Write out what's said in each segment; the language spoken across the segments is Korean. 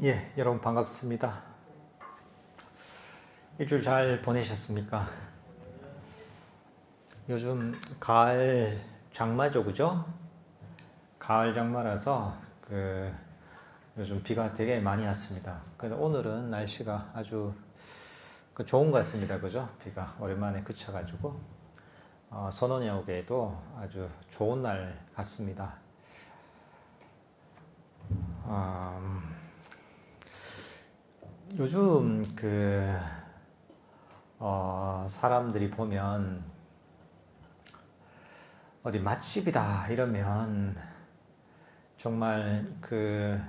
예, 여러분 반갑습니다. 일주일 잘 보내셨습니까? 요즘 가을 장마죠, 그죠? 가을 장마라서 요즘 비가 되게 많이 왔습니다. 근데 오늘은 날씨가 아주 좋은 것 같습니다, 그죠? 비가 오랜만에 그쳐가지고 선원이 오기에도 아주 좋은 날 같습니다. 요즘 사람들이 보면 어디 맛집이다 이러면 정말 그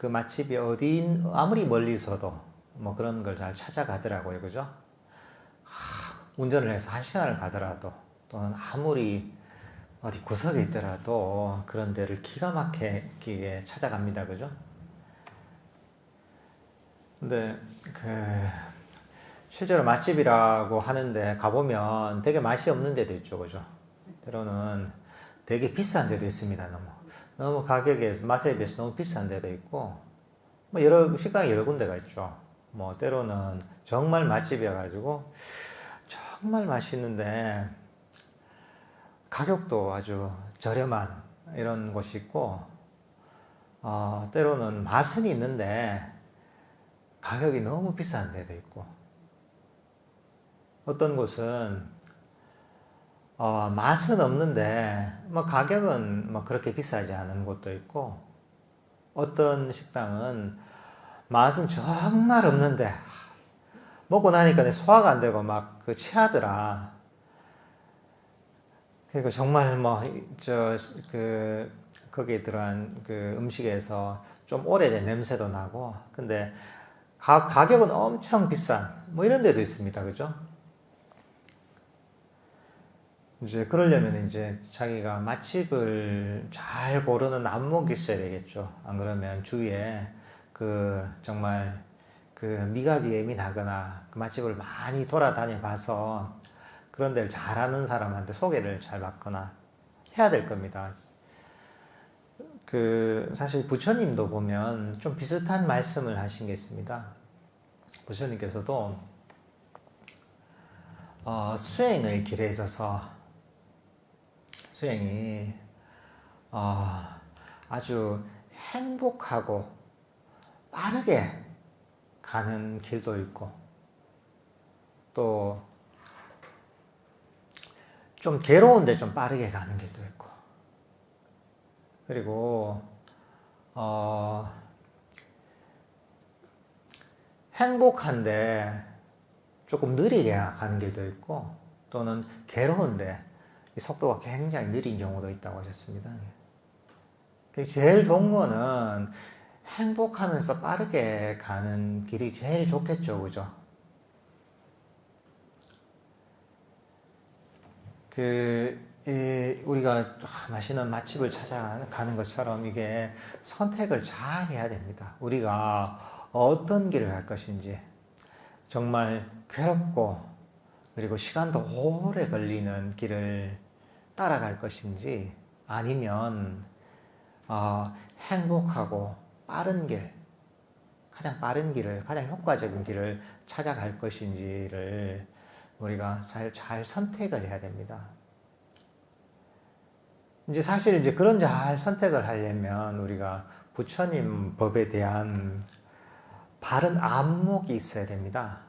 맛집이 어디 아무리 멀리 있어도 뭐 그런 걸 잘 찾아가더라고요, 그죠? 운전을 해서 1시간을 가더라도 또는 아무리 어디 구석에 있더라도 그런 데를 기가 막히게 찾아갑니다, 그죠? 근데 실제로 맛집이라고 하는데 가보면 되게 맛이 없는 데도 있죠, 그죠? 때로는 되게 비싼 데도 있습니다. 너무 가격에 맛에 비해서 너무 비싼 데도 있고 뭐 식당이 여러 군데가 있죠. 뭐 때로는 정말 맛집이어가지고 정말 맛있는데 가격도 아주 저렴한 이런 곳이 있고 때로는 맛은 있는데 가격이 너무 비싼 데도 있고 어떤 곳은 맛은 없는데 뭐 가격은 뭐 그렇게 비싸지 않은 곳도 있고 어떤 식당은 맛은 정말 없는데 먹고 나니까 소화가 안 되고 막 체하더라. 그리고 정말 거기에 들어간 음식에서 좀 오래된 냄새도 나고 근데 가격은 엄청 비싼 뭐 이런 데도 있습니다, 그죠? 이제 그러려면 이제 자기가 맛집을 잘 고르는 안목이 있어야 되겠죠. 안 그러면 주위에 정말 미각이 예민하거나 맛집을 많이 돌아다녀 봐서 그런 데를 잘 아는 사람한테 소개를 잘 받거나 해야 될 겁니다. 사실 부처님도 보면 좀 비슷한 말씀을 하신 게 있습니다. 부처님께서도 수행의 길에 있어서 수행이 아주 행복하고 빠르게 가는 길도 있고 또 좀 괴로운데 좀 빠르게 가는 길도 있고 그리고 행복한데 조금 느리게 가는 길도 있고 또는 괴로운데 속도가 굉장히 느린 경우도 있다고 하셨습니다. 제일 좋은 거는 행복하면서 빠르게 가는 길이 제일 좋겠죠, 그죠? 우리가 맛있는 맛집을 찾아가는 것처럼 이게 선택을 잘 해야 됩니다. 우리가 어떤 길을 갈 것인지 정말 괴롭고 그리고 시간도 오래 걸리는 길을 따라갈 것인지 아니면 행복하고 빠른 길, 가장 빠른 길을, 가장 효과적인 길을 찾아갈 것인지를 우리가 잘 선택을 해야 됩니다. 이제 사실 이제 그런 잘 선택을 하려면 우리가 부처님 법에 대한 바른 안목이 있어야 됩니다.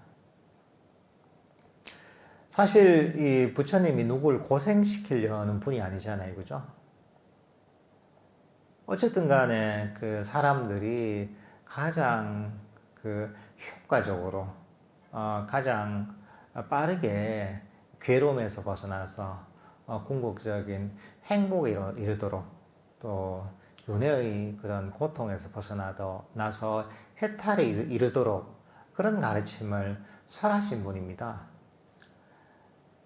사실 이 부처님이 누굴 고생시키려는 분이 아니잖아요, 그죠? 어쨌든 간에 사람들이 가장 효과적으로 가장 빠르게 괴로움에서 벗어나서 궁극적인 행복에 이르도록 또 윤회의 그런 고통에서 벗어나서 해탈에 이르도록 그런 가르침을 설하신 분입니다.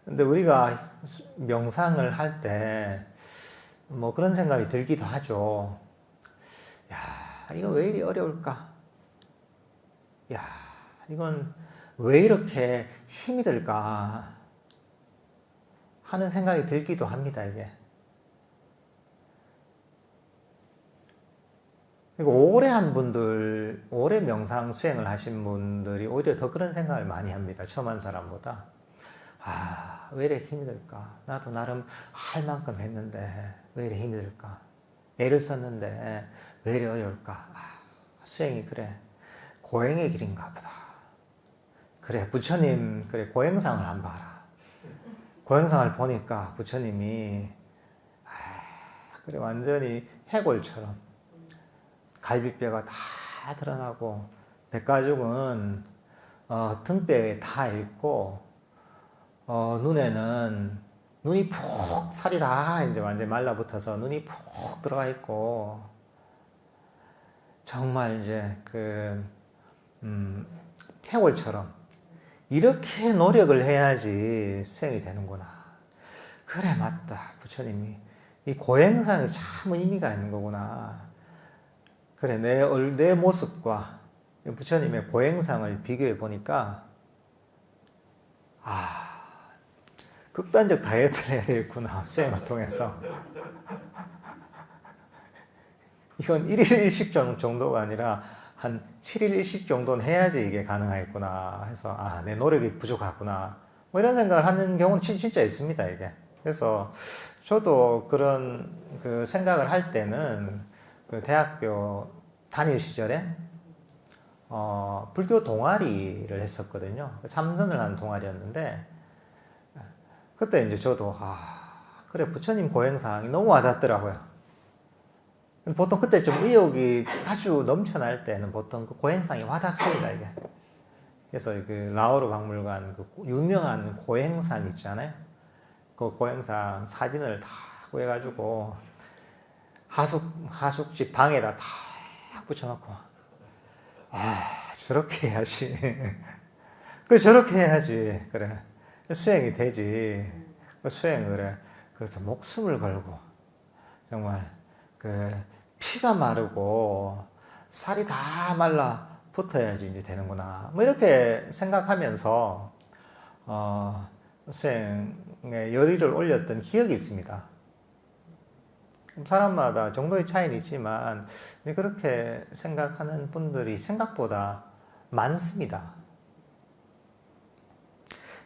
근데 우리가 명상을 할 때 뭐 그런 생각이 들기도 하죠. 야, 이거 왜 이리 어려울까? 야, 이건 왜 이렇게 힘이 들까? 하는 생각이 들기도 합니다, 이게. 그리고 오래 한 분들, 오래 명상 수행을 하신 분들이 오히려 더 그런 생각을 많이 합니다. 처음 한 사람보다. 아, 왜 이렇게 힘이 들까? 나도 나름 할 만큼 했는데 왜 이렇게 힘이 들까? 애를 썼는데 왜 이렇게 어려울까? 아, 수행이 그래. 고행의 길인가 보다. 그래, 부처님, 그래, 고행상을 한번 봐라. 고행상을 보니까 부처님이, 아, 그래, 완전히 해골처럼 갈비뼈가 다 드러나고, 백가죽은, 등뼈에 다 있고, 눈에는 눈이 푹, 살이 다 이제 완전히 말라붙어서 눈이 푹 들어가 있고, 정말 이제 해골처럼 이렇게 노력을 해야지 수행이 되는구나. 그래, 맞다. 부처님이 이 고행상에 참 의미가 있는 거구나. 그래, 내 모습과 부처님의 고행상을 비교해 보니까, 아, 극단적 다이어트를 해야 되겠구나. 수행을 통해서. 이건 1일 1식 정도가 아니라 한 7일 1식 정도는 해야지 이게 가능하겠구나 해서, 아, 내 노력이 부족하구나. 뭐 이런 생각을 하는 경우는 진짜 있습니다, 이게. 그래서 저도 그런 그 생각을 할 때는 그 대학교 다닐 시절에 불교 동아리를 했었거든요. 참선을 하는 동아리였는데, 그때 이제 저도, 그래, 부처님 고행상이 너무 와닿더라고요. 보통 그때 좀 의욕이 아주 넘쳐날 때는 보통 그 고행상이 와닿습니다, 이게. 그래서 그 라오르 박물관 그 유명한 고행산 있잖아요. 그 고행산 사진을 다 구해가지고 하숙집 방에다 다 붙여놓고, 저렇게 해야지. 저렇게 해야지. 그래. 수행이 되지. 그 수행을 그렇게 목숨을 걸고, 정말, 피가 마르고, 살이 다 말라 붙어야지 이제 되는구나. 뭐 이렇게 생각하면서, 수행에 열의를 올렸던 기억이 있습니다. 사람마다 정도의 차이는 있지만, 그렇게 생각하는 분들이 생각보다 많습니다.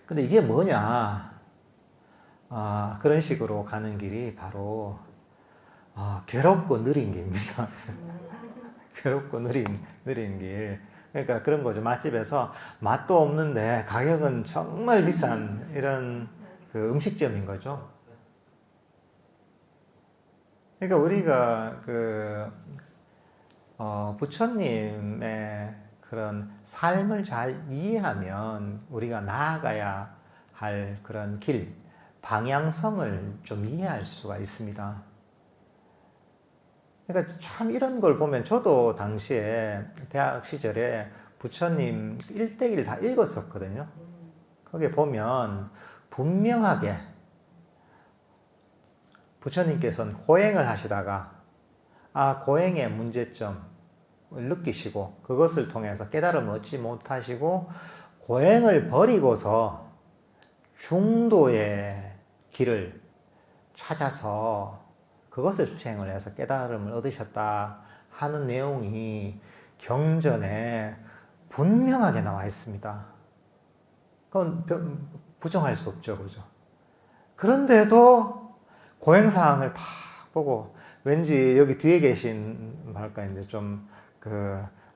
근데 이게 뭐냐? 그런 식으로 가는 길이 바로, 괴롭고 느린 길입니다. 괴롭고 느린 길. 그러니까 그런 거죠. 맛집에서 맛도 없는데 가격은 정말 비싼 이런 그 음식점인 거죠. 그러니까 우리가 부처님의 그런 삶을 잘 이해하면 우리가 나아가야 할 그런 길, 방향성을 좀 이해할 수가 있습니다. 그러니까 참 이런 걸 보면 저도 당시에 대학 시절에 부처님 일대기를 다 읽었었거든요. 거기에 보면 분명하게 부처님께서는 고행을 하시다가 고행의 문제점을 느끼시고 그것을 통해서 깨달음을 얻지 못하시고 고행을 버리고서 중도의 길을 찾아서 그것을 수행을 해서 깨달음을 얻으셨다 하는 내용이 경전에 분명하게 나와 있습니다. 그건 부정할 수 없죠, 그죠? 그런데도 고행사항을 다 보고 왠지 여기 뒤에 계신 뭐랄까 이제 좀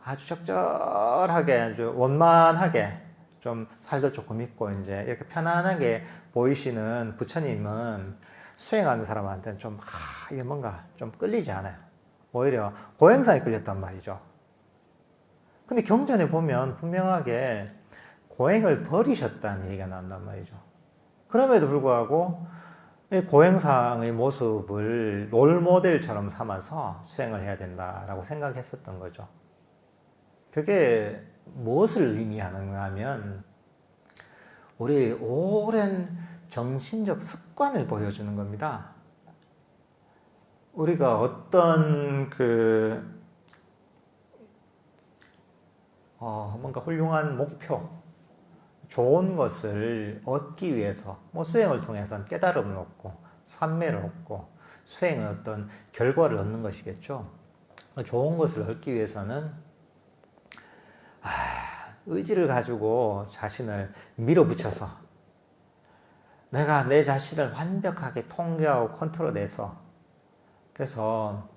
아주 적절하게 아주 원만하게 좀 살도 조금 있고 이제 이렇게 편안하게 보이시는 부처님은 수행하는 사람한테는 좀 이게 뭔가 좀 끌리지 않아요. 오히려 고행사에 끌렸단 말이죠. 근데 경전에 보면 분명하게 고행을 버리셨다는 얘기가 나온단 말이죠. 그럼에도 불구하고 고행상의 모습을 롤모델처럼 삼아서 수행을 해야 된다라고 생각했었던 거죠. 그게 무엇을 의미하는가 하면 우리 오랜 정신적 습관을 보여주는 겁니다. 우리가 어떤 뭔가 훌륭한 목표, 좋은 것을 얻기 위해서 수행을 통해서는 깨달음을 얻고 산매를 얻고 수행의 어떤 결과를 얻는 것이겠죠. 좋은 것을 얻기 위해서는 의지를 가지고 자신을 밀어붙여서 내가 내 자신을 완벽하게 통제하고 컨트롤해서 그래서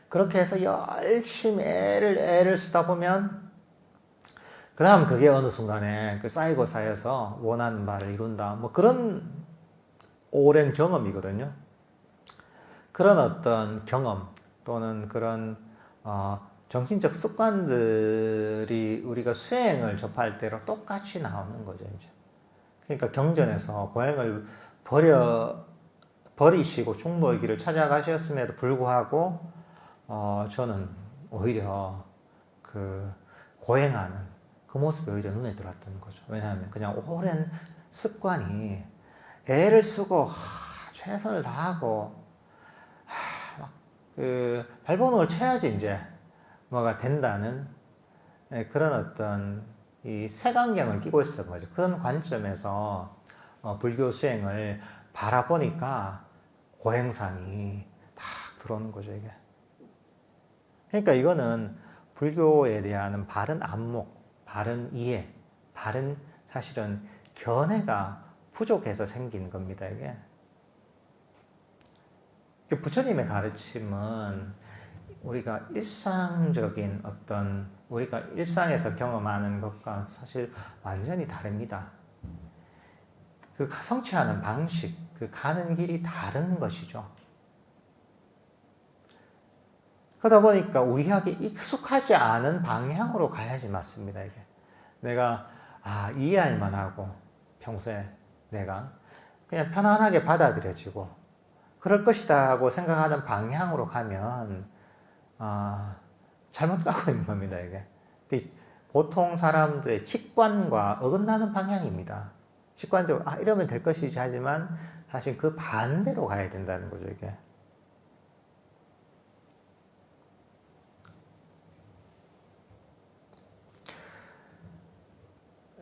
그렇게 해서 열심히 애를 쓰다 보면 그 다음 그게 어느 순간에 쌓이고 쌓여서 원하는 바를 이룬다. 뭐 그런 오랜 경험이거든요. 그런 어떤 경험 또는 그런 정신적 습관들이 우리가 수행을 접할 때로 똑같이 나오는 거죠, 이제. 그러니까 경전에서 고행을 버리시고 중도의 길을 찾아가셨음에도 불구하고, 저는 오히려 그 고행하는 그 모습이 오히려 눈에 들어왔던 거죠. 왜냐하면 그냥 오랜 습관이 애를 쓰고, 최선을 다하고, 발버둥을 쳐야지 이제 뭐가 된다는 그런 어떤 이 색안경을 끼고 있었던 거죠. 그런 관점에서 불교 수행을 바라보니까 고행상이 딱 들어오는 거죠, 이게. 그러니까 이거는 불교에 대한 바른 안목, 바른 이해, 바른 사실은 견해가 부족해서 생긴 겁니다, 이게. 부처님의 가르침은 우리가 일상적인 어떤 우리가 일상에서 경험하는 것과 사실 완전히 다릅니다. 그 성취하는 방식, 그 가는 길이 다른 것이죠. 그러다 보니까 우리에게 익숙하지 않은 방향으로 가야지 맞습니다, 이게. 내가 이해할 만하고 평소에 내가 그냥 편안하게 받아들여지고 그럴 것이다 하고 생각하는 방향으로 가면 잘못 가고 있는 겁니다, 이게. 보통 사람들의 직관과 어긋나는 방향입니다. 직관적으로 이러면 될 것이지 하지만 사실 그 반대로 가야 된다는 거죠, 이게.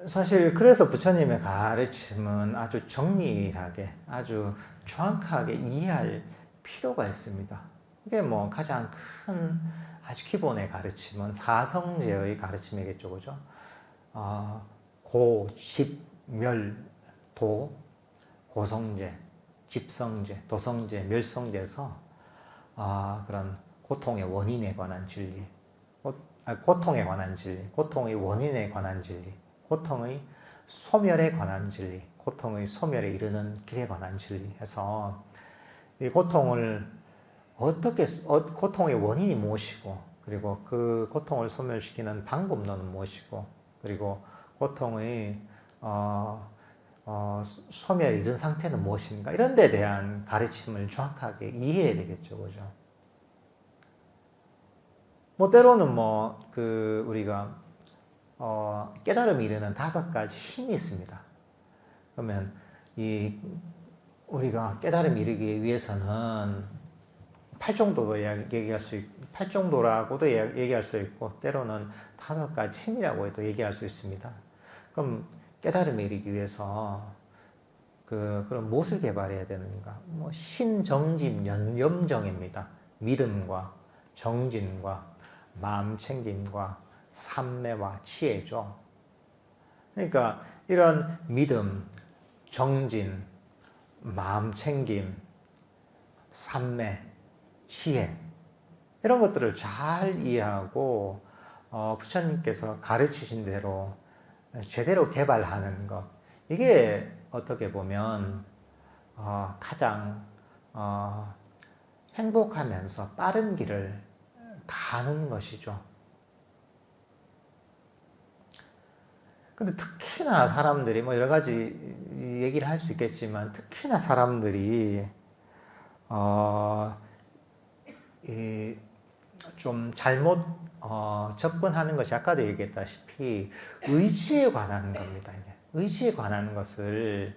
사실 그래서 부처님의 가르침은 아주 정밀하게 아주 정확하게 이해할 필요가 있습니다. 이게 뭐 가장 큰 아주 기본의 가르침은 사성제의 가르침이겠죠, 그죠? 고, 집, 멸, 도, 고성제, 집성제, 도성제, 멸성제에서 그런 고통의 원인에 관한 진리, 고통에 관한 진리, 고통의 원인에 관한 진리, 고통의 소멸에 관한 진리, 고통의 소멸에 이르는 길에 관한 진리 해서 이 고통을 고통의 원인이 무엇이고, 그리고 그 고통을 소멸시키는 방법론은 무엇이고, 그리고 고통의 소멸에 이른 상태는 무엇인가, 이런 데 대한 가르침을 정확하게 이해해야 되겠죠, 그죠? 뭐 때로는 우리가 깨달음이 이르는 5가지 힘이 있습니다. 그러면 우리가 깨달음이 이르기 위해서는 8정도도 얘기할 수 있고, 8정도라고도 얘기할 수 있고, 때로는 5가지 힘이라고 해도 얘기할 수 있습니다. 그럼 깨달음에 이르기 위해서 그럼 무엇을 개발해야 되는가? 신정진 염정입니다. 믿음과 정진과 마음 챙김과 삼매와 치애죠. 그러니까 이런 믿음, 정진, 마음 챙김, 삼매, 치애, 이런 것들을 잘 이해하고 부처님께서 가르치신 대로 제대로 개발하는 것, 이게 어떻게 보면 가장 행복하면서 빠른 길을 가는 것이죠. 근데 특히나 사람들이 여러 가지 얘기를 할 수 있겠지만, 특히나 사람들이 좀 잘못 접근하는 것이 아까도 얘기했다시피 의지에 관한 겁니다. 의지에 관한 것을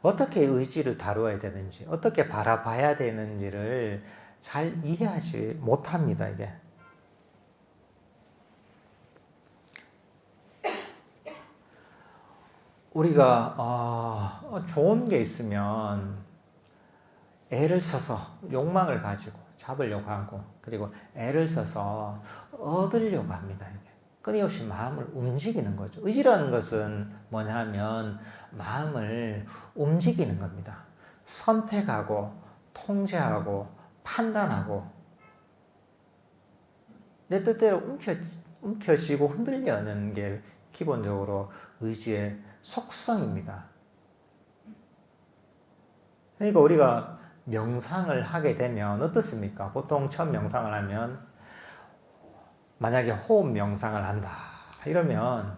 어떻게 의지를 다루어야 되는지, 어떻게 바라봐야 되는지를 잘 이해하지 못합니다, 이게. 우리가 좋은 게 있으면 애를 써서 욕망을 가지고 잡으려고 하고, 그리고 애를 써서 얻으려고 합니다. 이게. 끊임없이 마음을 움직이는 거죠. 의지라는 것은 뭐냐면 마음을 움직이는 겁니다. 선택하고 통제하고 판단하고 내 뜻대로 움켜쥐고 흔들려는 게 기본적으로 의지의 속성입니다. 그러니까 우리가 명상을 하게 되면 어떻습니까? 보통 처음 명상을 하면 만약에 호흡 명상을 한다 이러면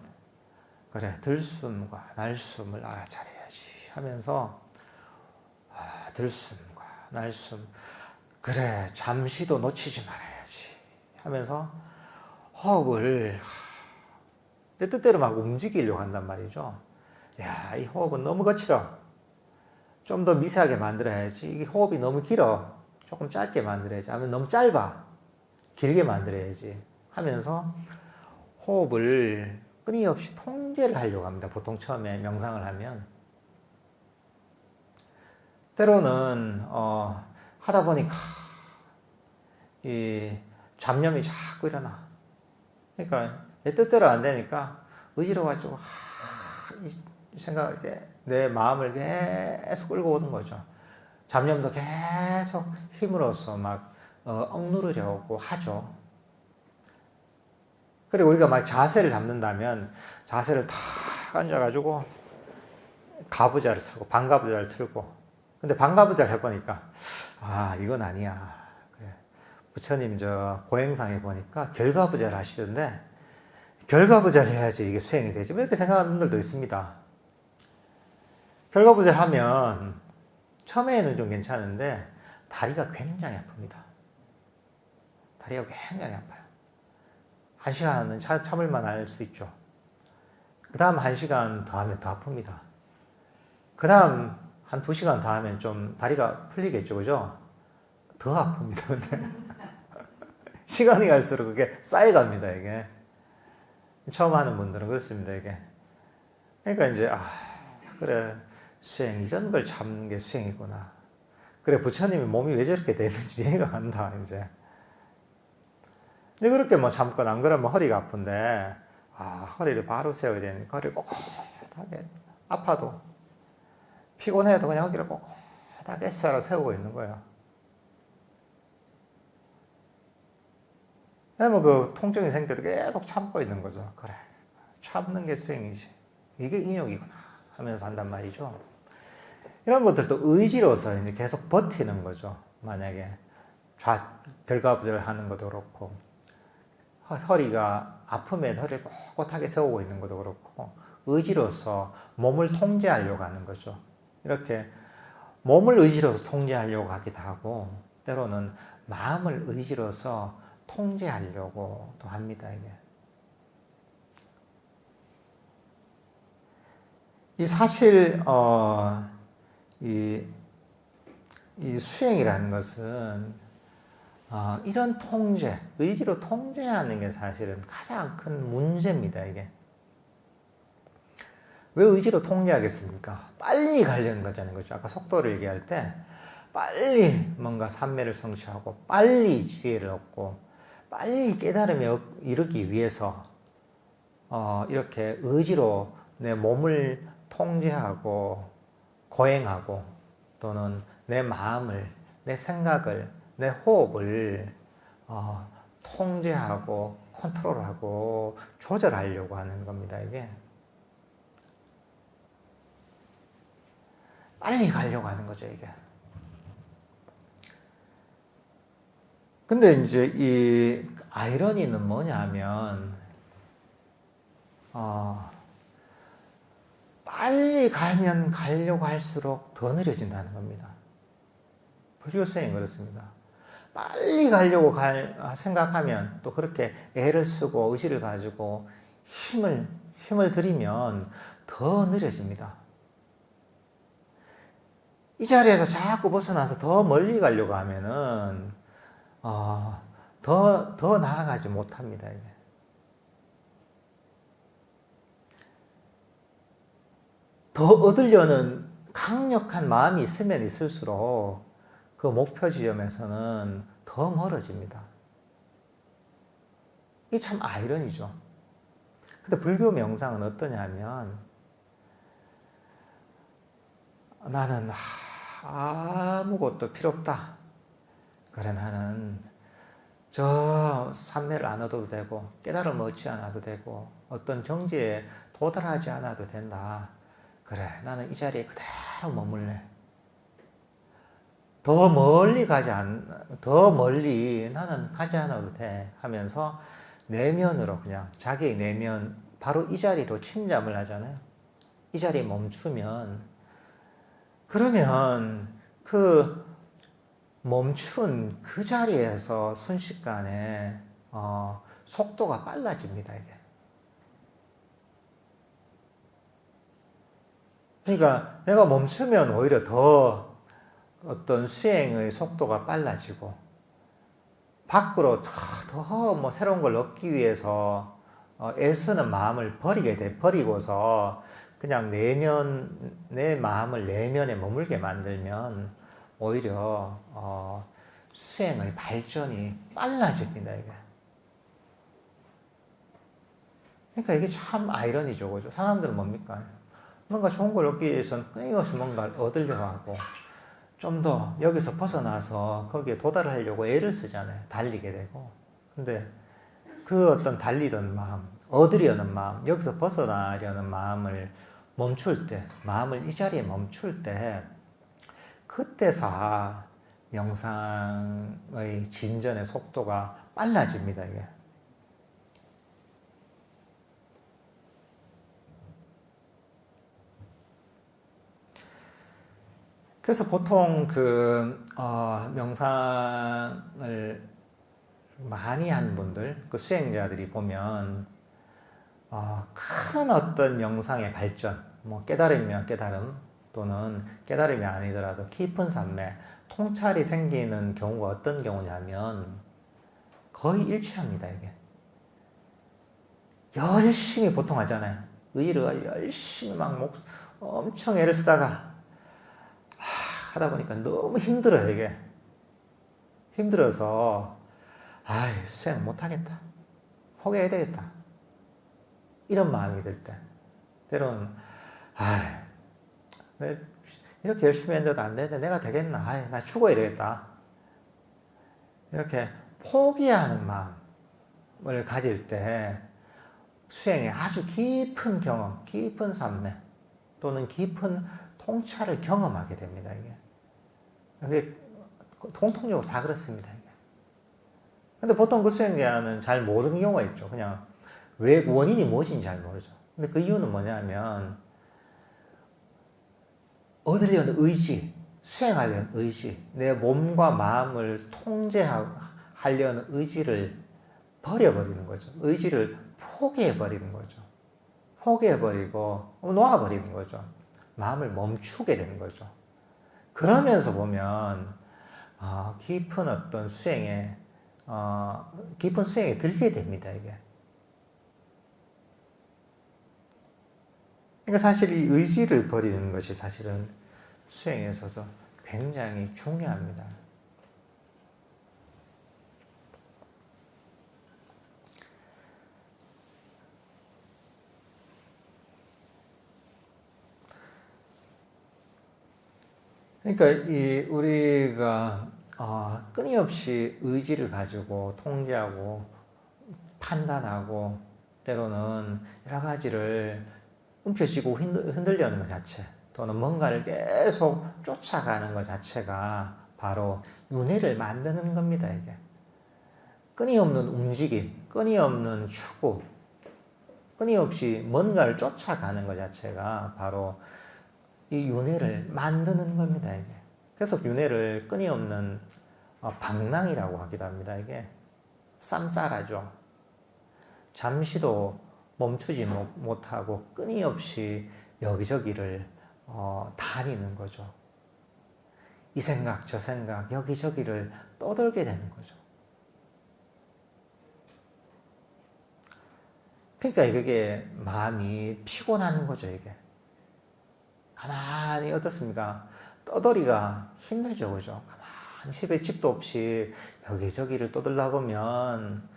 그래 들숨과 날숨을 알아차려야지 하면서 들숨과 날숨 그래 잠시도 놓치지 말아야지 하면서 호흡을 내 뜻대로 막 움직이려고 한단 말이죠. 야, 이 호흡은 너무 거칠어. 좀 더 미세하게 만들어야지. 이게 호흡이 너무 길어. 조금 짧게 만들어야지. 아니면 너무 짧아. 길게 만들어야지. 하면서 호흡을 끊임없이 통제를 하려고 합니다. 보통 처음에 명상을 하면. 때로는 하다 보니까 이 잡념이 자꾸 일어나. 그러니까 내 뜻대로 안 되니까 의지로가지고 이 생각을 내 마음을 계속 끌고 오는 거죠. 잡념도 계속 힘으로써 막 억누르려고 하죠. 그리고 우리가 막 자세를 잡는다면 자세를 탁 앉아가지고 가부좌를 틀고 반가부좌를 틀고 근데 반가부좌를 해보니까 이건 아니야. 그래. 부처님 저 고행상에 보니까 결가부좌를 하시던데 결가부좌를 해야지 이게 수행이 되지. 이렇게 생각하는 분들도 있습니다. 결가부좌를 하면 처음에는 좀 괜찮은데 다리가 굉장히 아픕니다. 다리가 굉장히 아파요. 1시간은 참을만 할 수 있죠. 그 다음 1시간 더 하면 더 아픕니다. 그 다음 한 2시간 더 하면 좀 다리가 풀리겠죠. 그죠? 더 아픕니다. 근데 시간이 갈수록 그게 쌓여갑니다. 이게. 처음 하는 분들은 그렇습니다. 이게. 그러니까 이제, 그래. 수행, 이런 걸 참는 게 수행이구나. 그래, 부처님이 몸이 왜 저렇게 되는지 이해가 간다, 이제. 근데 그렇게 뭐 참고 안 그러면 허리가 아픈데, 허리를 바로 세워야 되니까 허리를 꼿꼿하게, 아파도, 피곤해도 그냥 허리를 꼿꼿하게 세우고 있는 거예요. 그러면 그 통증이 생겨도 계속 참고 있는 거죠. 그래, 참는 게 수행이지. 이게 인욕이구나 하면서 한단 말이죠. 이런 것들도 의지로서 이제 계속 버티는 거죠. 만약에 결과부절을 하는 것도 그렇고, 허리가 아프면 허리를 꼿꼿하게 세우고 있는 것도 그렇고, 의지로서 몸을 통제하려고 하는 거죠. 이렇게 몸을 의지로서 통제하려고 하기도 하고, 때로는 마음을 의지로서 통제하려고도 합니다, 이게. 이 사실, 이 수행이라는 것은 이런 통제, 의지로 통제하는 게 사실은 가장 큰 문제입니다. 이게 왜 의지로 통제하겠습니까? 빨리 가려는 거잖아요. 그렇죠? 아까 속도를 얘기할 때 빨리 뭔가 삼매를 성취하고 빨리 지혜를 얻고 빨리 깨달음에 이르기 위해서 이렇게 의지로 내 몸을 통제하고 고행하고 또는 내 마음을, 내 생각을, 내 호흡을 통제하고 컨트롤하고 조절하려고 하는 겁니다. 이게 빨리 가려고 하는 거죠. 이게. 근데 이제 이 아이러니는 뭐냐면 빨리 가면 가려고 할수록 더 느려진다는 겁니다. 불교수행이 그렇습니다. 빨리 가려고 생각하면 또 그렇게 애를 쓰고 의지를 가지고 힘을 들이면 더 느려집니다. 이 자리에서 자꾸 벗어나서 더 멀리 가려고 하면은 더 나아가지 못합니다. 이게. 더 얻으려는 강력한 마음이 있으면 있을수록 그 목표 지점에서는 더 멀어집니다. 이게 참 아이러니죠. 근데 불교 명상은 어떠냐면 나는 아무것도 필요 없다. 그래 나는 저 삼매를 안 얻어도 되고 깨달음 얻지 않아도 되고 어떤 정지에 도달하지 않아도 된다. 그래 나는 이 자리에 그대로 머물래. 더 멀리 나는 가지 않아도 돼 하면서 내면으로 그냥 자기의 내면 바로 이 자리로 침잠을 하잖아요. 이 자리에 멈추면 그러면 그 멈춘 그 자리에서 순식간에 속도가 빨라집니다. 이게. 그러니까 내가 멈추면 오히려 더 어떤 수행의 속도가 빨라지고 밖으로 더 뭐 새로운 걸 얻기 위해서 애쓰는 마음을 버리고서 그냥 내 마음을 내면에 머물게 만들면 오히려 수행의 발전이 빨라집니다. 이게. 그러니까 이게 참 아이러니죠, 그죠? 사람들은 뭡니까? 뭔가 좋은 걸 얻기 위해서는 끊임없이 뭔가를 얻으려고 하고 좀 더 여기서 벗어나서 거기에 도달하려고 애를 쓰잖아요. 달리게 되고. 근데 그 어떤 달리던 마음, 얻으려는 마음, 여기서 벗어나려는 마음을 멈출 때, 마음을 이 자리에 멈출 때, 그때서 명상의 진전의 속도가 빨라집니다, 이게. 그래서 보통 명상을 많이 한 분들, 그 수행자들이 보면, 큰 어떤 명상의 발전, 뭐 깨달으면 깨달음, 또는 깨달음이 아니더라도 깊은 산매, 통찰이 생기는 경우가 어떤 경우냐면, 거의 일치합니다, 이게. 열심히 보통 하잖아요. 의의를 열심히 엄청 애를 쓰다가, 하다 보니까 너무 힘들어요, 이게. 힘들어서, 수행 못하겠다. 포기해야 되겠다. 이런 마음이 들 때. 때로는, 이렇게 열심히 했는데도 안 되는데 내가 되겠나? 나 죽어야 되겠다. 이렇게 포기하는 마음을 가질 때 수행에 아주 깊은 경험, 깊은 산매, 또는 깊은 통찰을 경험하게 됩니다, 이게. 그게 통통적으로 다 그렇습니다, 이게. 근데 보통 그 수행자는 잘 모르는 경우가 있죠. 그냥 왜 원인이 무엇인지 잘 모르죠. 근데 그 이유는 뭐냐면 얻으려는 의지, 수행하려는 의지, 내 몸과 마음을 통제하려는 의지를 버려버리는 거죠. 의지를 포기해버리는 거죠. 포기해버리고 놓아버리는 거죠. 마음을 멈추게 되는 거죠. 그러면서 보면 깊은 어떤 수행에 깊은 수행에 들게 됩니다, 이게. 그러니까 사실 이 의지를 버리는 것이 사실은 수행에 있어서 굉장히 중요합니다. 그러니까 우리가 끊임없이 의지를 가지고 통제하고 판단하고 때로는 여러 가지를 움켜쥐고 흔들려는 것 자체, 또는 뭔가를 계속 쫓아가는 것 자체가 바로 윤회를 만드는 겁니다, 이게. 끊임없는 움직임, 끊임없는 추구, 끊임없이 뭔가를 쫓아가는 것 자체가 바로 이 윤회를 만드는 겁니다, 이게. 그래서 윤회를 끊임없는 방랑이라고 하기도 합니다, 이게. 쌈싸라죠. 잠시도 멈추지 못하고 끊임없이 여기저기를 다니는 거죠. 이 생각, 저 생각, 여기저기를 떠돌게 되는 거죠. 그러니까 이게 마음이 피곤한 거죠, 이게. 가만히 어떻습니까? 떠돌이가 힘들죠, 그죠? 가만히 집에 집도 없이 여기저기를 떠들다 보면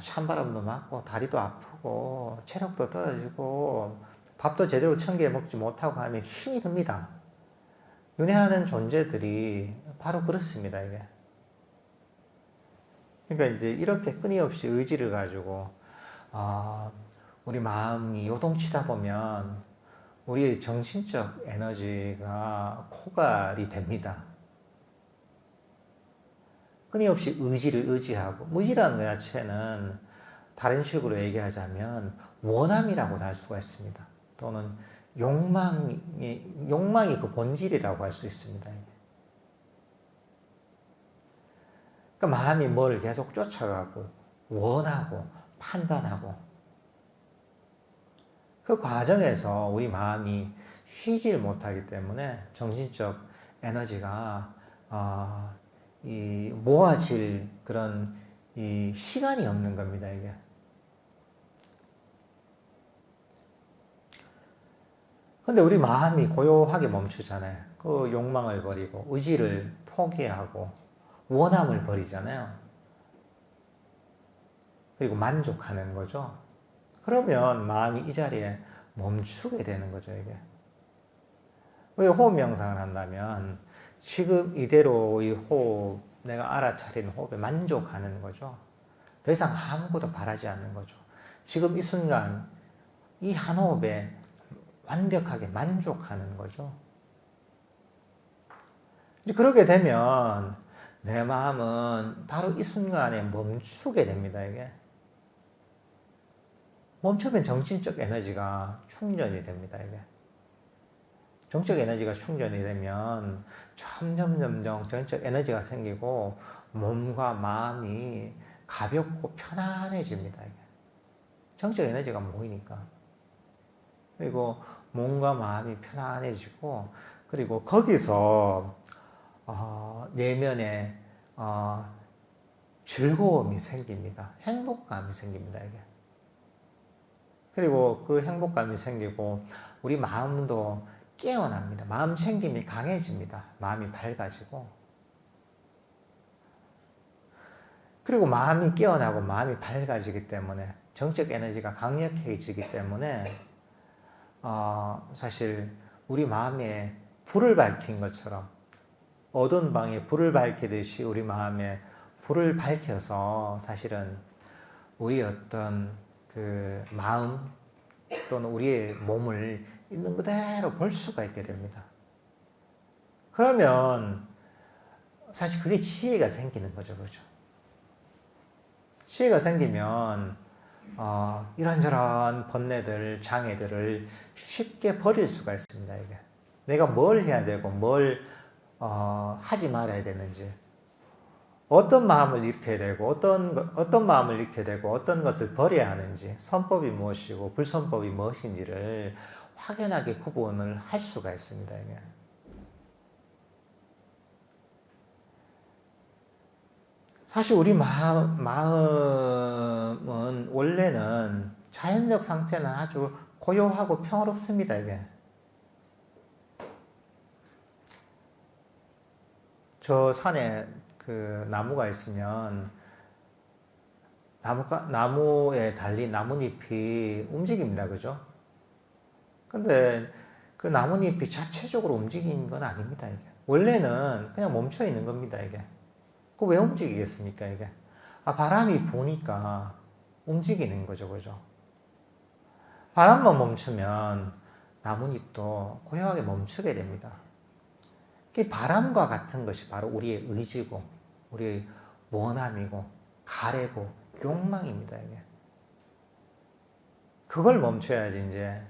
찬바람도 맞고 다리도 아프고 체력도 떨어지고 밥도 제대로 청기에 먹지 못하고 하면 힘이 듭니다. 윤회하는 존재들이 바로 그렇습니다, 이게. 그러니까 이제 이렇게 끊임없이 의지를 가지고 우리 마음이 요동치다 보면 우리의 정신적 에너지가 고갈이 됩니다. 끊임없이 의지를 의지하고, 의지라는 것 자체는 다른 식으로 얘기하자면 원함이라고도 할 수가 있습니다. 또는 욕망이 그 본질이라고 할 수 있습니다. 그러니까 마음이 뭘 계속 쫓아가고 원하고 판단하고 그 과정에서 우리 마음이 쉬질 못하기 때문에 정신적 에너지가 모아질 그런 시간이 없는 겁니다, 이게. 근데 우리 마음이 고요하게 멈추잖아요. 그 욕망을 버리고 의지를 포기하고 원함을 버리잖아요. 그리고 만족하는 거죠. 그러면 마음이 이 자리에 멈추게 되는 거죠, 이게. 왜 호흡 명상을 한다면 지금 이대로 이 호흡, 내가 알아차린 호흡에 만족하는 거죠. 더 이상 아무것도 바라지 않는 거죠. 지금 이 순간 이 한 호흡에 완벽하게 만족하는 거죠. 이제 그렇게 되면 내 마음은 바로 이 순간에 멈추게 됩니다, 이게. 멈추면 정신적 에너지가 충전이 됩니다, 이게. 정적 에너지가 충전이 되면 점점 정적 에너지가 생기고 몸과 마음이 가볍고 편안해집니다, 이게. 정적 에너지가 모이니까. 그리고 몸과 마음이 편안해지고, 그리고 거기서 내면에 즐거움이 생깁니다. 행복감이 생깁니다, 이게. 그리고 그 행복감이 생기고 우리 마음도 깨어납니다. 마음 챙김이 강해집니다. 마음이 밝아지고. 그리고 마음이 깨어나고 마음이 밝아지기 때문에 정적 에너지가 강력해지기 때문에 사실 우리 마음에 불을 밝힌 것처럼 어두운 방에 불을 밝히듯이 우리 마음에 불을 밝혀서 사실은 우리 어떤 그 마음 또는 우리의 몸을 있는 그대로 볼 수가 있게 됩니다. 그러면 사실 그게 지혜가 생기는 거죠, 그죠? 지혜가 생기면 이런저런 번뇌들, 장애들을 쉽게 버릴 수가 있습니다, 이게. 내가 뭘 해야 되고, 뭘 하지 말아야 되는지, 어떤 마음을 잃게 되고, 어떤 마음을 잃게 되고, 어떤 것을 버려야 하는지, 선법이 무엇이고, 불선법이 무엇인지를 확연하게 구분을 할 수가 있습니다, 이게. 사실 우리 마음은 원래는 자연적 상태는 아주 고요하고 평화롭습니다, 이게. 저 산에 그 나무가 있으면 나무에 달린 나뭇잎이 움직입니다, 그죠? 근데 그 나뭇잎이 자체적으로 움직이는 건 아닙니다, 이게. 원래는 그냥 멈춰 있는 겁니다, 이게. 그 왜 움직이겠습니까, 이게? 바람이 부니까 움직이는 거죠, 그죠? 바람만 멈추면 나뭇잎도 고요하게 멈추게 됩니다. 그 바람과 같은 것이 바로 우리의 의지고, 우리의 원함이고, 가래고, 욕망입니다, 이게. 그걸 멈춰야지, 이제,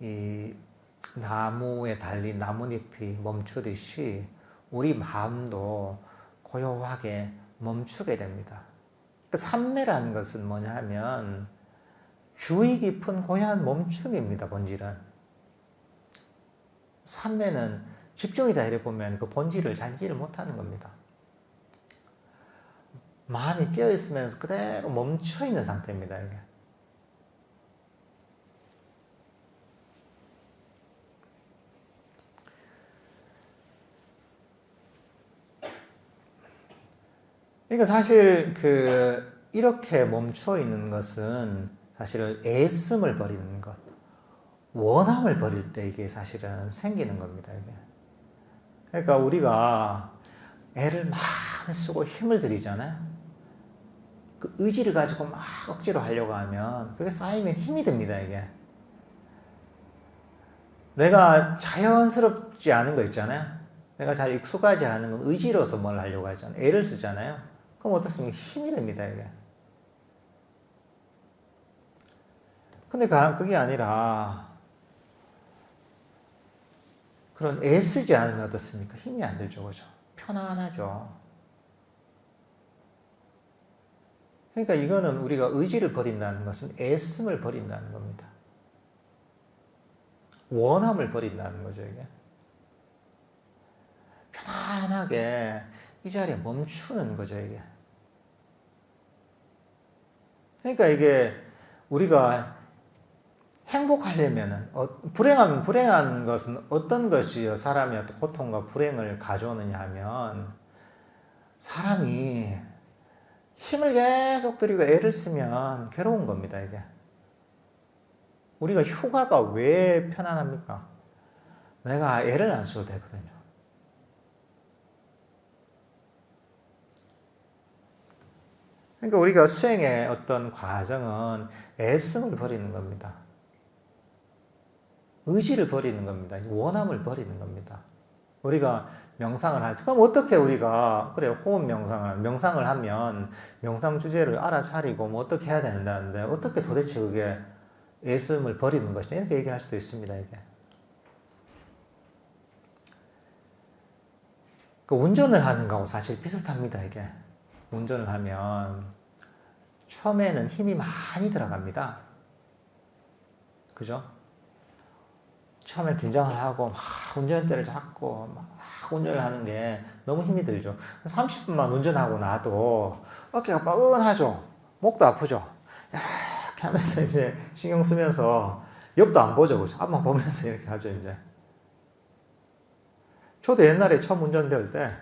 이 나무에 달린 나뭇잎이 멈추듯이 우리 마음도 고요하게 멈추게 됩니다. 그 삼매라는 것은 뭐냐 하면 주의 깊은 고요한 멈춤입니다, 본질은. 삼매는 집중이다 이래 보면 그 본질을 잘 이해를 못하는 겁니다. 마음이 깨어있으면서 그대로 멈춰있는 상태입니다, 이게. 그러니까 사실 이렇게 멈춰 있는 것은 사실은 애씀을 버리는 것, 원함을 버릴 때 이게 사실은 생기는 겁니다, 이게. 그러니까 우리가 애를 많이 쓰고 힘을 들이잖아요. 그 의지를 가지고 막 억지로 하려고 하면 그게 쌓이면 힘이 듭니다, 이게. 내가 자연스럽지 않은 거 있잖아요. 내가 잘 익숙하지 않은 건 의지로서 뭘 하려고 하잖아요. 애를 쓰잖아요. 그럼 어떻습니까? 힘이 됩니다, 이게. 근데 그게 아니라 그런 애 쓰지 않으면 어떻습니까? 힘이 안 들죠, 그죠? 편안하죠. 그러니까 이거는 우리가 의지를 버린다는 것은 애씀을 버린다는 겁니다. 원함을 버린다는 거죠, 이게. 편안하게 이 자리에 멈추는 거죠, 이게. 그러니까 이게 우리가 행복하려면은, 불행하면 불행한 것은 어떤 것이 사람이 고통과 불행을 가져오느냐 하면, 사람이 힘을 계속 들이고 애를 쓰면 괴로운 겁니다, 이게. 우리가 휴가가 왜 편안합니까? 내가 애를 안 써도 되거든요. 그러니까 우리가 수행의 어떤 과정은 애씀을 버리는 겁니다. 의지를 버리는 겁니다. 원함을 버리는 겁니다. 우리가 명상을 할 때, 그럼 어떻게 우리가, 그래, 호흡 명상을 하면 명상 주제를 알아차리고 뭐 어떻게 해야 된다는데, 어떻게 도대체 그게 애씀을 버리는 것이냐, 이렇게 얘기할 수도 있습니다, 이게. 운전을 하는 거하고 사실 비슷합니다, 이게. 운전을 하면 처음에는 힘이 많이 들어갑니다. 그죠? 처음에 긴장을 하고 막 운전대를 잡고 막 운전을 하는 게 너무 힘이 들죠. 30분만 운전하고 나도 어깨가 뻐근하죠. 목도 아프죠. 이렇게 하면서 이제 신경 쓰면서 옆도 안 보죠. 그죠? 앞만 보면서 이렇게 하죠, 이제. 저도 옛날에 처음 운전 배울 때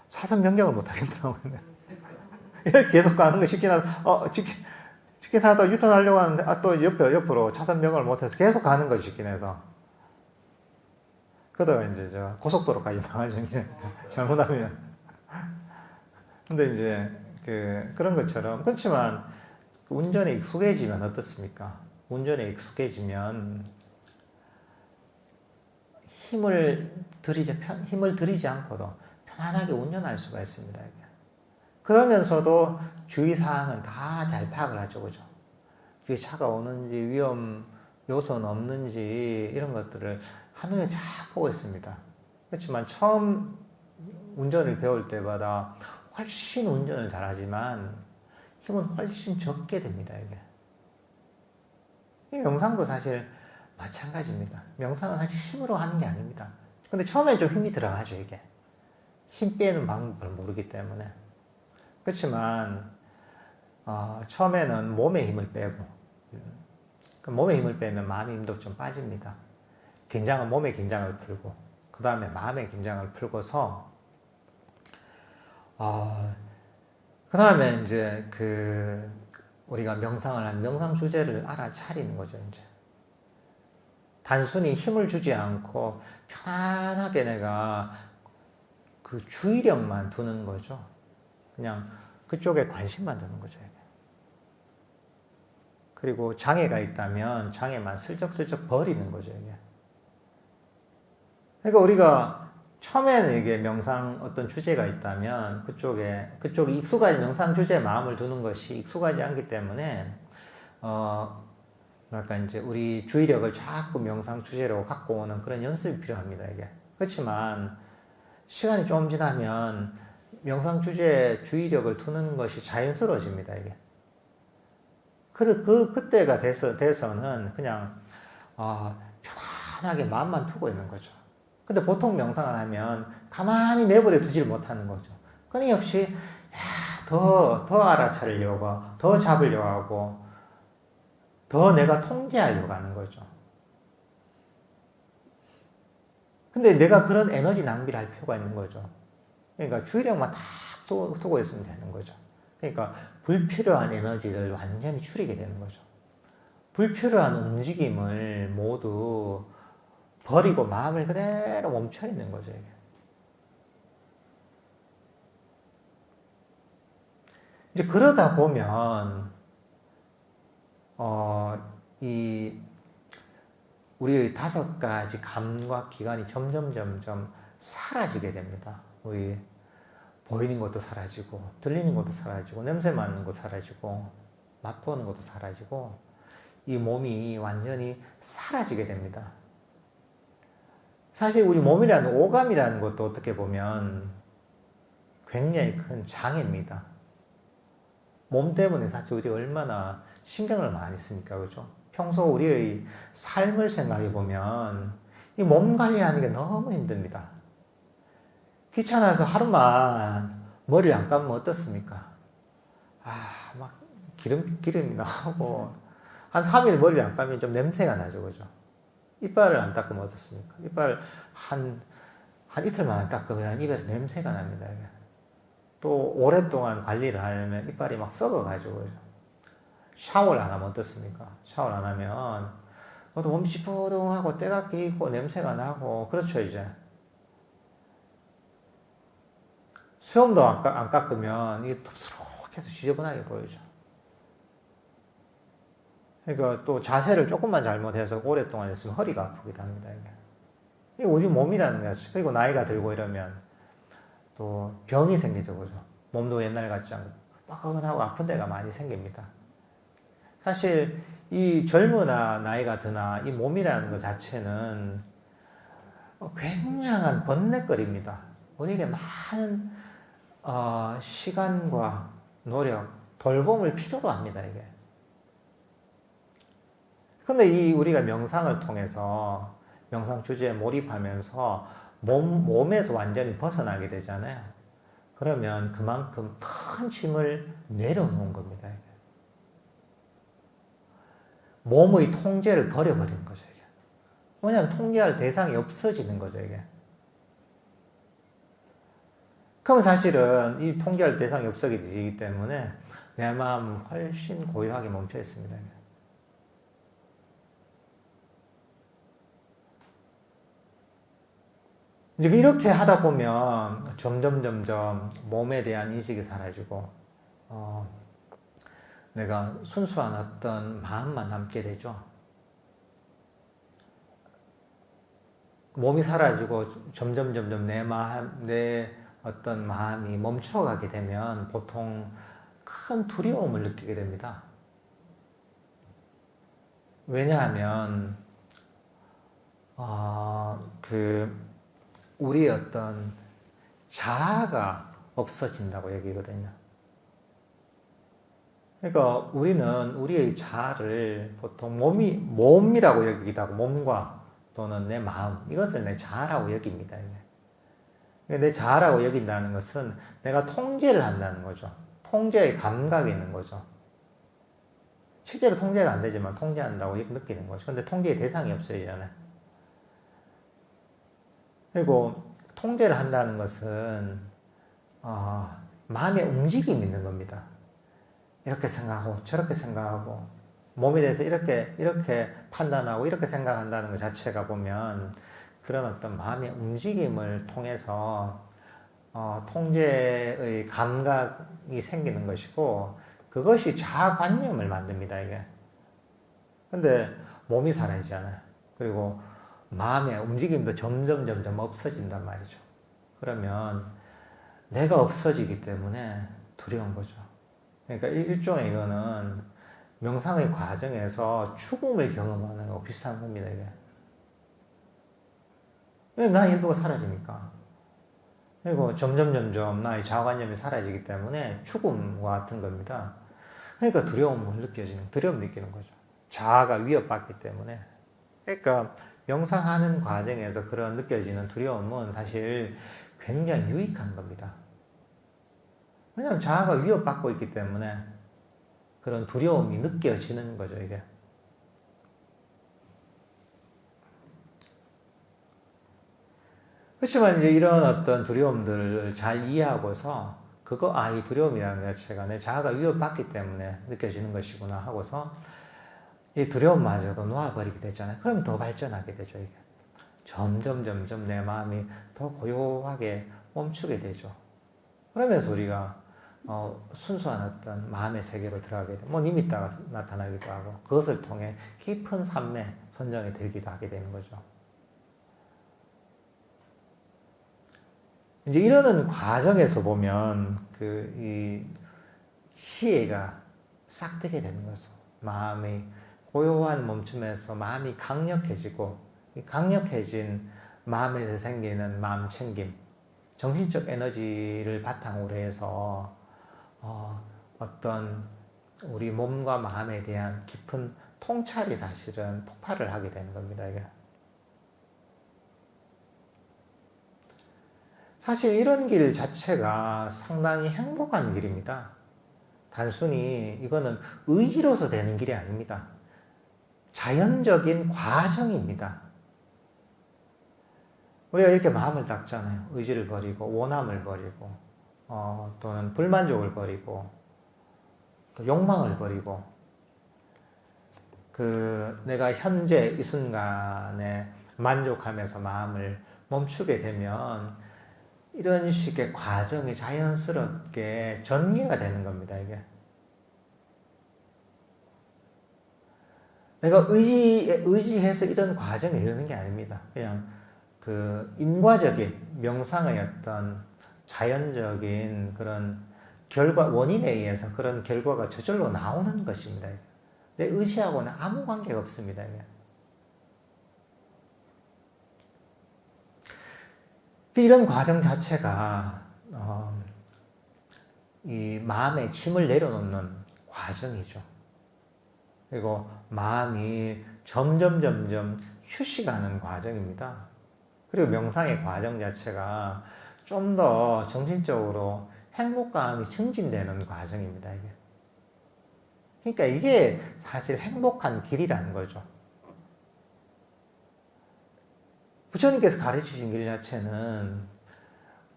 차선 변경을 못 하겠더라고요. 이렇게 계속 가는 거 쉽긴 하다. 쉽긴 하다 유턴하려고 하는데, 또 옆으로 차선 변경을 못해서 계속 가는 거죠, 쉽긴 해서. 그러다가 이제 고속도로까지 나가죠, 이제. 잘못하면. 근데 이제 그런 것처럼. 그렇지만 운전에 익숙해지면 어떻습니까? 운전에 익숙해지면 힘을 들이지 않고도 편안하게 운전할 수가 있습니다, 이게. 그러면서도 주의사항은 다 잘 파악을 하죠, 그죠? 뒤에 차가 오는지, 위험 요소는 없는지, 이런 것들을 한눈에 잘 보고 있습니다. 그렇지만 처음 운전을 배울 때보다 훨씬 운전을 잘하지만 힘은 훨씬 적게 됩니다, 이게. 이 명상도 사실 마찬가지입니다. 명상은 사실 힘으로 하는 게 아닙니다. 근데 처음에 좀 힘이 들어가죠, 이게. 힘 빼는 방법을 모르기 때문에. 그렇지만 처음에는 몸에 힘을 빼고, 몸에 힘을 빼면 마음의 힘도 좀 빠집니다. 몸의 긴장을 풀고, 그 다음에 마음의 긴장을 풀고서, 그 다음에 이제 우리가 명상을 한 명상 주제를 알아차리는 거죠, 이제. 단순히 힘을 주지 않고 편안하게 내가 그 주의력만 두는 거죠. 그냥 그쪽에 관심만 두는 거죠, 이게. 그리고 장애가 있다면 장애만 슬쩍슬쩍 버리는 거죠, 이게. 그러니까 우리가 처음에는 이게 명상 어떤 주제가 있다면 그쪽에 익숙하지, 명상 주제에 마음을 두는 것이 익숙하지 않기 때문에, 뭐랄까, 이제 우리 주의력을 자꾸 명상 주제로 갖고 오는 그런 연습이 필요합니다, 이게. 그렇지만, 시간이 좀 지나면 명상 주제에 주의력을 두는 것이 자연스러워집니다, 이게. 그때가 돼서는 그냥, 편안하게 마음만 두고 있는 거죠. 근데 보통 명상을 하면 가만히 내버려 두질 못하는 거죠. 끊임없이 더 알아차리려고, 더 잡으려고 하고, 더 내가 통제하려고 하는 거죠. 근데 내가 그런 에너지 낭비를 할 필요가 있는 거죠. 그러니까 주의력만 딱 두고 있으면 되는 거죠. 그러니까 불필요한 에너지를 완전히 줄이게 되는 거죠. 불필요한 움직임을 모두 버리고 마음을 그대로 멈춰 있는 거죠. 이게. 이제 그러다 보면 우리의 5가지 감각 기관이 점점 사라지게 됩니다. 우리 보이는 것도 사라지고, 들리는 것도 사라지고, 냄새 맡는 것도 사라지고, 맛보는 것도 사라지고, 이 몸이 완전히 사라지게 됩니다. 사실 우리 몸이라는 오감이라는 것도 어떻게 보면 굉장히 큰 장애입니다. 몸 때문에 사실 우리 얼마나 신경을 많이 씁니까? 그죠? 평소 우리의 삶을 생각해 보면 이 몸 관리하는 게 너무 힘듭니다. 귀찮아서 하루만 머리를 안 감으면 어떻습니까? 막 기름이 나오고 한 3일 머리를 안 감으면 좀 냄새가 나죠. 그죠? 이빨을 안 닦으면 어떻습니까? 이빨 한 이틀만 안 닦으면 입에서 냄새가 납니다. 또 오랫동안 관리를 하려면 이빨이 막 썩어가지고 샤워를 안 하면 어떻습니까? 샤워를 안 하면 몸이 찌뿌둥하고 때가 끼고 냄새가 나고 그렇죠. 이제 수염도 안 깎으면 이게 톱스럽게서 지저분하게 보이죠. 그러니까 또 자세를 조금만 잘못해서 오랫동안 했으면 허리가 아프기도 합니다. 이게 우리 몸이라는 거죠. 그리고 나이가 들고 이러면 또 병이 생기죠. 그죠? 몸도 옛날 같지 않고 뻐근하고 아픈 데가 많이 생깁니다. 사실 이 젊으나 나이가 드나 이 몸이라는 것 자체는 굉장한 번뇌거리입니다. 우리에게 많은 시간과 노력, 돌봄을 필요로 합니다. 이게. 근데 우리가 명상을 통해서 명상 주제에 몰입하면서 몸에서 완전히 벗어나게 되잖아요. 그러면 그만큼 큰 짐을 내려놓은 겁니다. 이게. 몸의 통제를 버려버리는 거죠. 이게. 왜냐하면 통제할 대상이 없어지는 거죠. 이게. 그럼 사실은 이 통제할 대상이 없어지기 때문에 내 마음은 훨씬 고요하게 멈춰 있습니다. 이제 이렇게 하다 보면 점점 몸에 대한 인식이 사라지고 내가 순수한 어떤 마음만 남게 되죠. 몸이 사라지고 점점 내 어떤 마음이 멈춰가게 되면 보통 큰 두려움을 느끼게 됩니다. 왜냐하면 우리의 어떤 자아가 없어진다고 얘기거든요. 그러니까 우리는 우리의 자아를 보통 몸이라고 여기기도 하고 몸과 또는 내 마음 이것을 내 자아라고 여깁니다. 내 자아라고 여긴다는 것은 내가 통제를 한다는 거죠. 통제의 감각이 있는 거죠. 실제로 통제가 안 되지만 통제한다고 느끼는 거죠. 근데 통제의 대상이 없어지잖아요. 그리고 통제를 한다는 것은 마음의 움직임이 있는 겁니다. 이렇게 생각하고 저렇게 생각하고 몸에 대해서 이렇게 판단하고 이렇게 생각한다는 것 자체가 보면 그런 어떤 마음의 움직임을 통해서 통제의 감각이 생기는 것이고 그것이 자아관념을 만듭니다. 이게. 근데 몸이 사라지잖아요. 그리고 마음의 움직임도 점점 없어진단 말이죠. 그러면 내가 없어지기 때문에 두려운 거죠. 그러니까 일종의 이거는 명상의 과정에서 죽음을 경험하는 거하고 비슷한 겁니다. 이게. 왜 나의 일부가 사라지니까. 그리고 점점 나의 자아관념이 사라지기 때문에 죽음과 같은 겁니다. 그러니까 두려움을 느끼는 거죠. 자아가 위협받기 때문에. 그러니까 명상하는 과정에서 그런 느껴지는 두려움은 사실 굉장히 유익한 겁니다. 왜냐하면 자아가 위협받고 있기 때문에 그런 두려움이 느껴지는 거죠, 이게. 그렇지만 이제 이런 어떤 두려움들을 잘 이해하고서 그거, 이 두려움이라는 자체가 내 자아가 위협받기 때문에 느껴지는 것이구나 하고서 이 두려움마저도 놓아버리게 되잖아요. 그럼 더 발전하게 되죠, 이게. 점점 내 마음이 더 고요하게 멈추게 되죠. 그러면서 우리가 순수한 어떤 마음의 세계로 들어가게 돼요. 니미타가 나타나기도 하고 그것을 통해 깊은 삶의 선정에 들기도 하게 되는 거죠. 이제 이러는 과정에서 보면 이 시혜가 싹 트게 되는 거죠. 마음이 고요한 멈춤에서 마음이 강력해지고 이 강력해진 마음에서 생기는 마음 챙김, 정신적 에너지를 바탕으로 해서 어떤 우리 몸과 마음에 대한 깊은 통찰이 사실은 폭발을 하게 되는 겁니다. 이게. 사실 이런 길 자체가 상당히 행복한 길입니다. 단순히 이거는 의지로서 되는 길이 아닙니다. 자연적인 과정입니다. 우리가 이렇게 마음을 닦잖아요. 의지를 버리고 원함을 버리고 또는 불만족을 버리고 또 욕망을 버리고 내가 현재 이 순간에 만족하면서 마음을 멈추게 되면 이런 식의 과정이 자연스럽게 전개가 되는 겁니다, 이게. 내가 의지해서 이런 과정에 이르는 게 아닙니다. 그냥 인과적인 명상의 어떤 자연적인 그런 원인에 의해서 그런 결과가 저절로 나오는 것입니다. 내 의지하고는 아무 관계가 없습니다, 이게. 이런 과정 자체가 이 마음에 짐을 내려놓는 과정이죠. 그리고 마음이 점점 휴식하는 과정입니다. 그리고 명상의 과정 자체가 좀 더 정신적으로 행복감이 증진되는 과정입니다, 이게. 그러니까 이게 사실 행복한 길이라는 거죠. 부처님께서 가르치신 길 자체는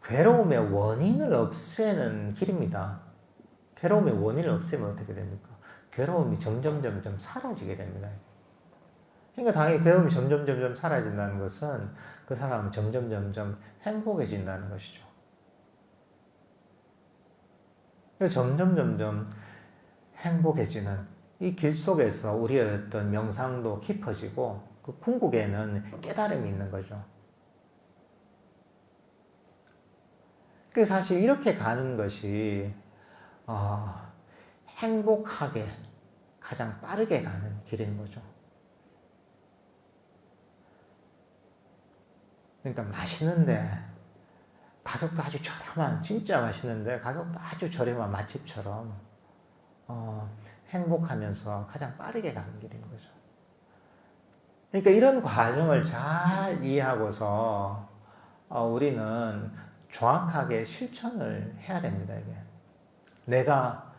괴로움의 원인을 없애는 길입니다. 괴로움의 원인을 없애면 어떻게 됩니까? 괴로움이 점점 사라지게 됩니다. 그러니까 당연히 괴로움이 점점 사라진다는 것은 그 사람은 점점 행복해진다는 것이죠. 점점 행복해지는 이 길 속에서 우리의 어떤 명상도 깊어지고 그 궁극에는 깨달음이 있는 거죠. 그래서 사실 이렇게 가는 것이 행복하게 가장 빠르게 가는 길인 거죠. 그러니까 맛있는데 가격도 아주 저렴한, 진짜 맛있는데 가격도 아주 저렴한 맛집처럼 행복하면서 가장 빠르게 가는 길인 거죠. 그러니까 이런 과정을 잘 이해하고서 우리는 정확하게 실천을 해야 됩니다. 이게. 내가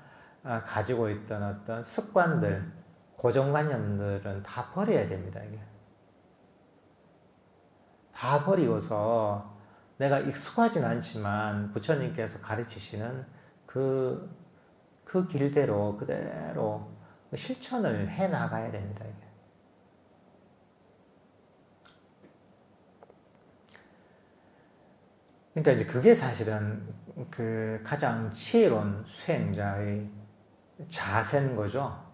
가지고 있던 어떤 습관들, 고정관념들은 다 버려야 됩니다. 이게. 다 버리고서 내가 익숙하진 않지만 부처님께서 가르치시는 그 길대로 그대로 실천을 해 나가야 됩니다. 이게. 그러니까 이제 그게 사실은 가장 지혜로운 수행자의 자세인 거죠.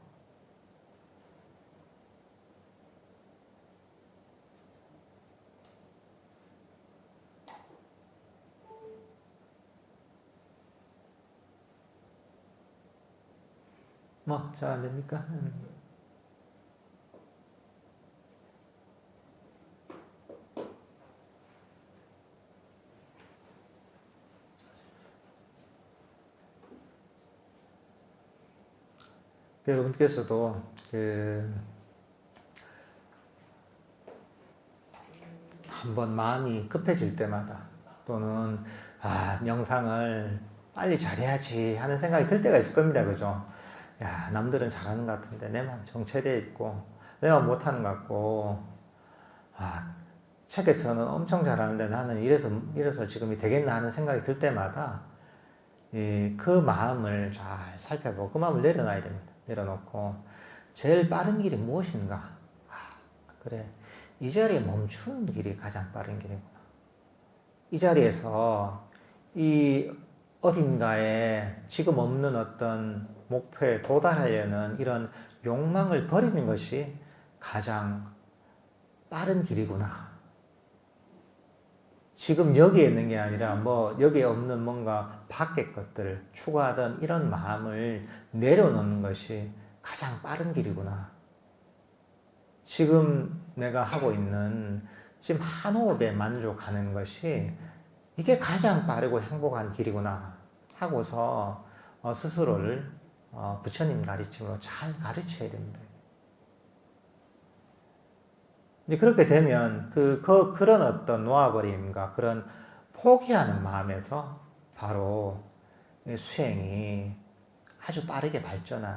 잘 안 됩니까? 여러분께서도 한번 마음이 급해질 때마다 또는 명상을 빨리 잘해야지 하는 생각이 들 때가 있을 겁니다. 그죠? 야, 남들은 잘하는 것 같은데 내 마음 정체되어 있고 내가 못하는 것 같고 책에서는 엄청 잘하는데 나는 이래서 지금이 되겠나 하는 생각이 들 때마다 그 마음을 잘 살펴보고 그 마음을 내려놔야 됩니다. 내려놓고 제일 빠른 길이 무엇인가? 그래, 이 자리에 멈추는 길이 가장 빠른 길이구나. 이 자리에서 이 어딘가에 지금 없는 어떤 목표에 도달하려는 이런 욕망을 버리는 것이 가장 빠른 길이구나. 지금 여기에 있는 게 아니라 여기에 없는 뭔가 밖의 것들을 추구하던 이런 마음을 내려놓는 것이 가장 빠른 길이구나. 지금 내가 하고 있는 지금 한 호흡에 만족하는 것이 이게 가장 빠르고 행복한 길이구나 하고서 스스로를 부처님 가르침으로 잘 가르쳐야 됩니다. 이제 그렇게 되면 그런 어떤 놓아버림과 그런 포기하는 마음에서 바로 수행이 아주 빠르게 발전을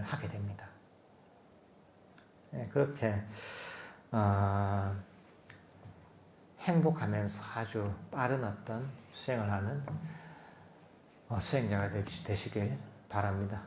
하게 됩니다. 그렇게 행복하면서 아주 빠른 어떤 수행을 하는 수행자가 되시길 바랍니다.